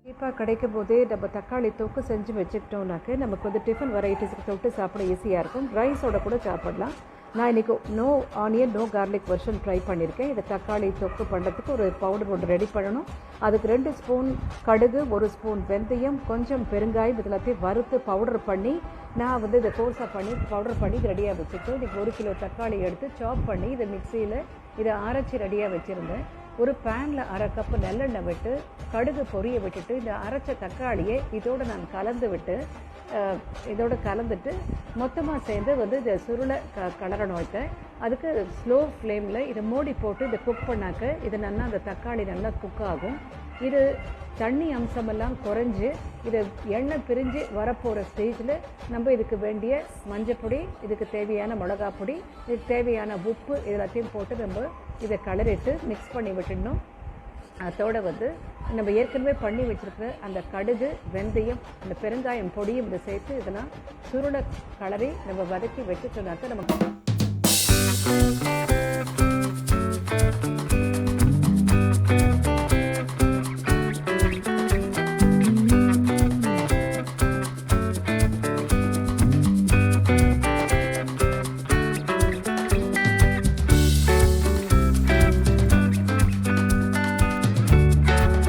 சீப்பாக கிடைக்கும் போதே நம்ம தக்காளி தொக்கு செஞ்சு வச்சுக்கிட்டோம்னாக்க நமக்கு வந்து டிஃபன் வெரைட்டிஸுக்கு தொட்டு சாப்பிட ஈஸியாக இருக்கும். ரைஸோட கூட சாப்பிடலாம். நான் இன்றைக்கி no onion no garlic version try பண்ணியிருக்கேன். இது தக்காளி தொக்கு பண்ணுறதுக்கு ஒரு பவுடர் ஒன்று ரெடி பண்ணணும். அதுக்கு 2 ஸ்பூன் கடுகு, 1 ஸ்பூன் வெந்தயம், கொஞ்சம் பெருங்காயம் இதெல்லாத்தையும் வறுத்து பவுடர் பண்ணி நான் வந்து இதை கோர்ஸாக பண்ணி பவுடர் பண்ணி இது ரெடியாக வச்சுருக்கேன். இன்றைக்கி 1 கிலோ தக்காளி எடுத்து சாப் பண்ணி இதை மிக்சியில் இதை அரைச்சி ரெடியாக வச்சுருந்தேன். ஒரு பேனில் 1/2 கப்பு நல்லெண்ணெய் விட்டு கடுகு பொரிய விட்டுட்டு இந்த அரைச்ச தக்காளியை இதோடு நான் கலந்துட்டு மொத்தமாக சேர்ந்து வந்து இதை சுருளை கலரணும். வைக்க அதுக்கு ஸ்லோ ஃப்ளேமில் இதை மூடி போட்டு இதை குக் பண்ணாக்க இது நல்லா அந்த தக்காளி நல்லா குக் ஆகும். இது தண்ணி அம்சமெல்லாம் குறைஞ்சி இது எண்ணெய் பிரிஞ்சு வரப்போகிற ஸ்டேஜில் நம்ம இதுக்கு வேண்டிய மஞ்சப்பொடி, இதுக்கு தேவையான மிளகாப்பொடி, இதுக்கு தேவையான உப்பு எல்லாத்தையும் போட்டு நம்ம இதை கலரிட்டு மிக்ஸ் பண்ணி விட்டுடணும். அதோடு வந்து நம்ம ஏற்கனவே பண்ணி வச்சுருக்கிற அந்த கடுகு, வெந்தயம், அந்த பெருங்காயம் பொடியும் இதை சேர்த்து இதெல்லாம் சுருளை கலரி நம்ம வதக்கி வச்சுட்டோம்னாக்க நமக்கு